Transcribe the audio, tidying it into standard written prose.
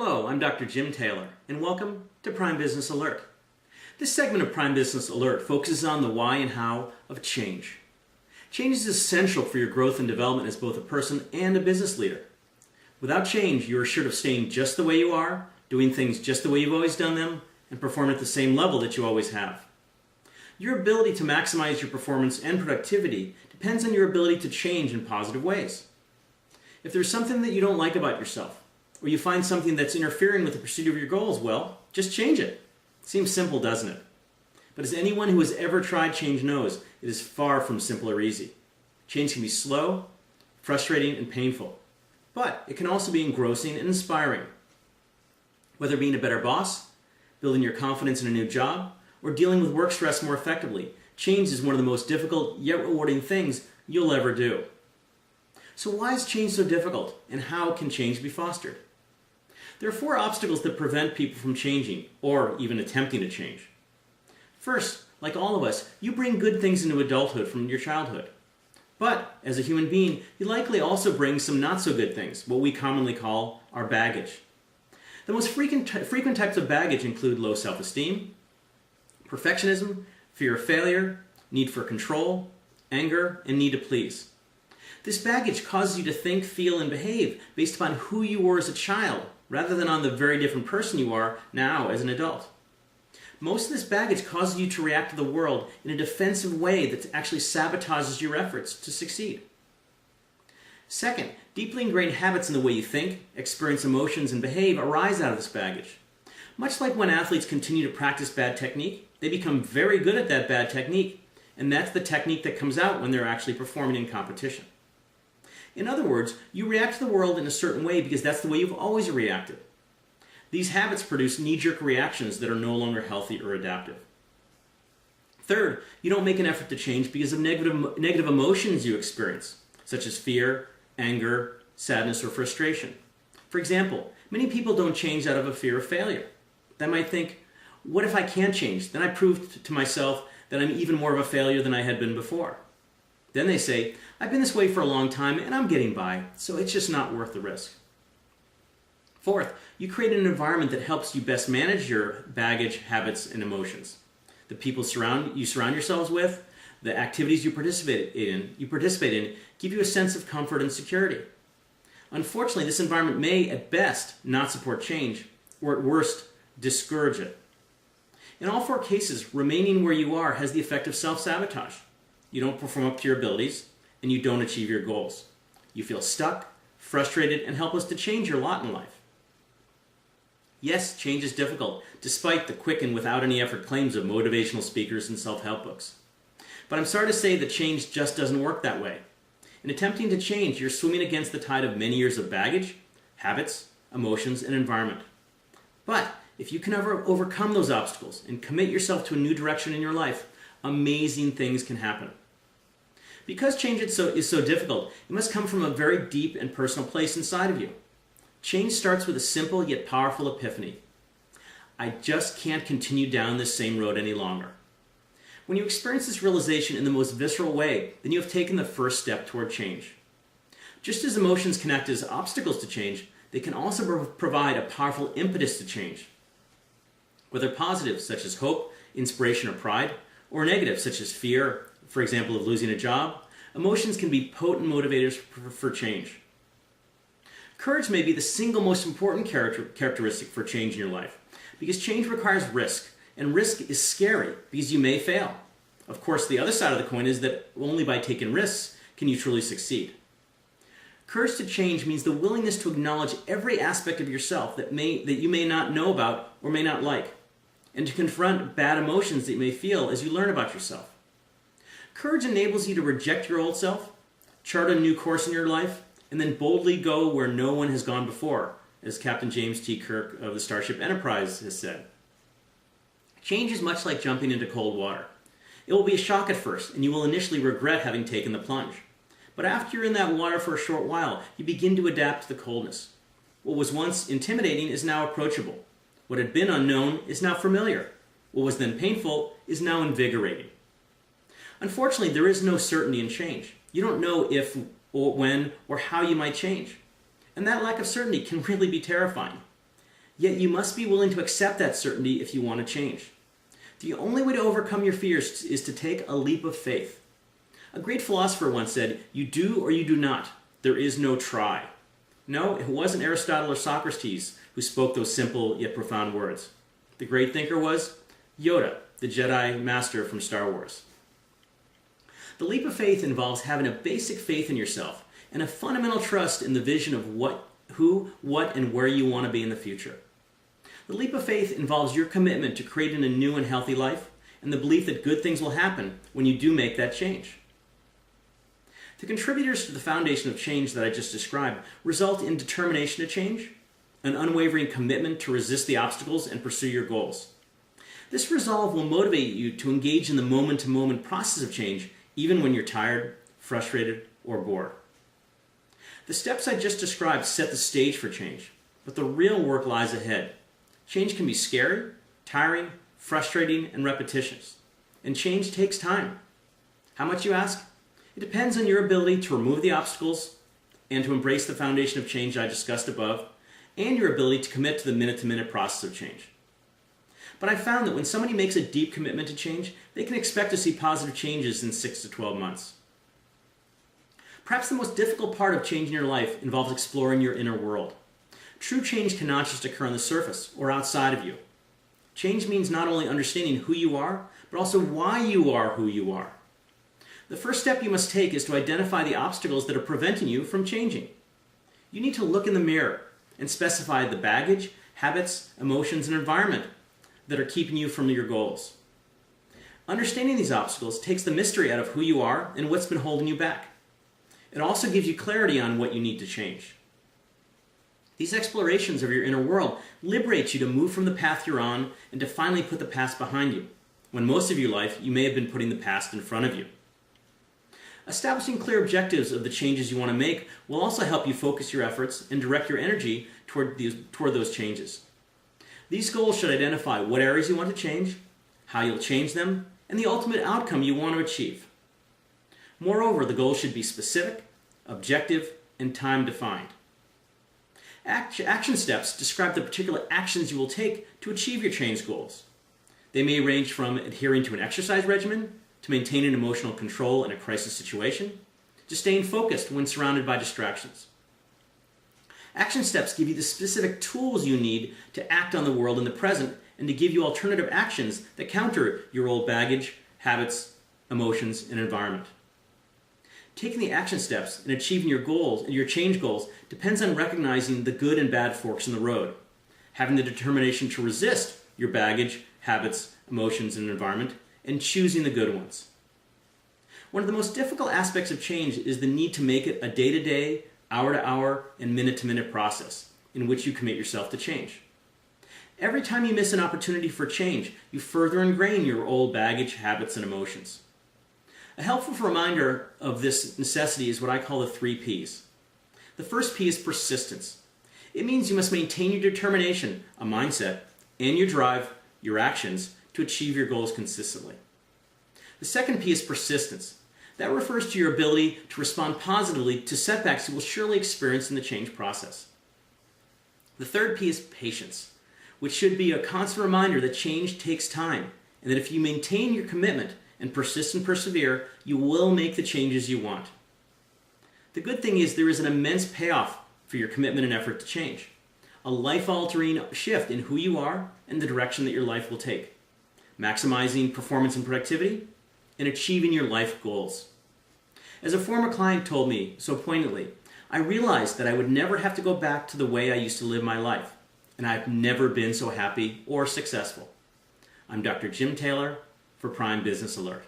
Hello, I'm Dr. Jim Taylor, and welcome to Prime Business Alert. This segment of Prime Business Alert focuses on the why and how of change. Change is essential for your growth and development as both a person and a business leader. Without change, you are sure of staying just the way you are, doing things just the way you've always done them, and performing at the same level that you always have. Your ability to maximize your performance and productivity depends on your ability to change in positive ways. If there's something that you don't like about yourself, or you find something that's interfering with the pursuit of your goals, well, just change it. Seems simple, doesn't it? But as anyone who has ever tried change knows, it is far from simple or easy. Change can be slow, frustrating, and painful. But it can also be engrossing and inspiring. Whether being a better boss, building your confidence in a new job, or dealing with work stress more effectively, change is one of the most difficult yet rewarding things you'll ever do. So why is change so difficult, and how can change be fostered? There are 4 obstacles that prevent people from changing, or even attempting to change. First, like all of us, you bring good things into adulthood from your childhood. But, as a human being, you likely also bring some not so good things, what we commonly call our baggage. The most frequent types of baggage include low self-esteem, perfectionism, fear of failure, need for control, anger, and need to please. This baggage causes you to think, feel, and behave based upon who you were as a child, rather than on the very different person you are now as an adult. Most of this baggage causes you to react to the world in a defensive way that actually sabotages your efforts to succeed. Second, deeply ingrained habits in the way you think, experience emotions, and behave arise out of this baggage. Much like when athletes continue to practice bad technique, they become very good at that bad technique, and that's the technique that comes out when they're actually performing in competition. In other words, you react to the world in a certain way because that's the way you've always reacted. These habits produce knee-jerk reactions that are no longer healthy or adaptive. Third, you don't make an effort to change because of negative emotions you experience, such as fear, anger, sadness, or frustration. For example, many people don't change out of a fear of failure. They might think, what if I can't change? Then I proved to myself that I'm even more of a failure than I had been before. Then they say, I've been this way for a long time and I'm getting by, so it's just not worth the risk. Fourth, you create an environment that helps you best manage your baggage, habits, and emotions. The people you surround yourselves with, the activities you participate in, give you a sense of comfort and security. Unfortunately, this environment may, at best, not support change, or at worst, discourage it. In all 4 cases, remaining where you are has the effect of self-sabotage. You don't perform up to your abilities, and you don't achieve your goals. You feel stuck, frustrated, and helpless to change your lot in life. Yes, change is difficult, despite the quick and without any effort claims of motivational speakers and self-help books. But I'm sorry to say that change just doesn't work that way. In attempting to change, you're swimming against the tide of many years of baggage, habits, emotions, and environment. But if you can ever overcome those obstacles and commit yourself to a new direction in your life, amazing things can happen. Because change is so difficult, it must come from a very deep and personal place inside of you. Change starts with a simple yet powerful epiphany. I just can't continue down this same road any longer. When you experience this realization in the most visceral way, then you have taken the first step toward change. Just as emotions can act as obstacles to change, they can also provide a powerful impetus to change. Whether positive, such as hope, inspiration, or pride, or negative, such as fear, for example, of losing a job, emotions can be potent motivators for change. Courage may be the single most important characteristic for change in your life, because change requires risk, and risk is scary because you may fail. Of course, the other side of the coin is that only by taking risks can you truly succeed. Courage to change means the willingness to acknowledge every aspect of yourself that you may not know about or may not like, and to confront bad emotions that you may feel as you learn about yourself. Courage enables you to reject your old self, chart a new course in your life, and then boldly go where no one has gone before, as Captain James T. Kirk of the Starship Enterprise has said. Change is much like jumping into cold water. It will be a shock at first, and you will initially regret having taken the plunge. But after you're in that water for a short while, you begin to adapt to the coldness. What was once intimidating is now approachable. What had been unknown is now familiar. What was then painful is now invigorating. Unfortunately, there is no certainty in change. You don't know if, or when, or how you might change. And that lack of certainty can really be terrifying. Yet you must be willing to accept that certainty if you want to change. The only way to overcome your fears is to take a leap of faith. A great philosopher once said, "You do or you do not. There is no try." No, it wasn't Aristotle or Socrates who spoke those simple yet profound words. The great thinker was Yoda, the Jedi Master from Star Wars. The leap of faith involves having a basic faith in yourself and a fundamental trust in the vision of who, what, and where you want to be in the future. The leap of faith involves your commitment to creating a new and healthy life and the belief that good things will happen when you do make that change. The contributors to the foundation of change that I just described result in determination to change, an unwavering commitment to resist the obstacles and pursue your goals. This resolve will motivate you to engage in the moment-to-moment process of change even when you're tired, frustrated, or bored. The steps I just described set the stage for change, but the real work lies ahead. Change can be scary, tiring, frustrating, and repetitious. And change takes time. How much, you ask? It depends on your ability to remove the obstacles and to embrace the foundation of change I discussed above, and your ability to commit to the minute-to-minute process of change. But I found that when somebody makes a deep commitment to change, they can expect to see positive changes in 6 to 12 months. Perhaps the most difficult part of changing your life involves exploring your inner world. True change cannot just occur on the surface or outside of you. Change means not only understanding who you are, but also why you are who you are. The first step you must take is to identify the obstacles that are preventing you from changing. You need to look in the mirror and specify the baggage, habits, emotions, and environment that are keeping you from your goals. Understanding these obstacles takes the mystery out of who you are and what's been holding you back. It also gives you clarity on what you need to change. These explorations of your inner world liberate you to move from the path you're on and to finally put the past behind you, when most of your life you may have been putting the past in front of you. Establishing clear objectives of the changes you want to make will also help you focus your efforts and direct your energy toward those changes. These goals should identify what areas you want to change, how you'll change them, and the ultimate outcome you want to achieve. Moreover, the goals should be specific, objective, and time-defined. Action steps describe the particular actions you will take to achieve your change goals. They may range from adhering to an exercise regimen, to maintaining emotional control in a crisis situation, to staying focused when surrounded by distractions. Action steps give you the specific tools you need to act on the world in the present and to give you alternative actions that counter your old baggage, habits, emotions, and environment. Taking the action steps and achieving your goals and your change goals depends on recognizing the good and bad forks in the road, having the determination to resist your baggage, habits, emotions, and environment, and choosing the good ones. One of the most difficult aspects of change is the need to make it a day-to-day, hour-to-hour, and minute-to-minute process in which you commit yourself to change. Every time you miss an opportunity for change, you further ingrain your old baggage, habits, and emotions. A helpful reminder of this necessity is what I call the 3 Ps. The first P is persistence. It means you must maintain your determination, a mindset, and your drive, your actions, to achieve your goals consistently. The second P is persistence. That refers to your ability to respond positively to setbacks you will surely experience in the change process. The third P is patience, which should be a constant reminder that change takes time, and that if you maintain your commitment and persist and persevere, you will make the changes you want. The good thing is there is an immense payoff for your commitment and effort to change, a life-altering shift in who you are and the direction that your life will take, maximizing performance and productivity, and achieving your life goals. As a former client told me so poignantly, I realized that I would never have to go back to the way I used to live my life, and I've never been so happy or successful. I'm Dr. Jim Taylor for Prime Business Alert.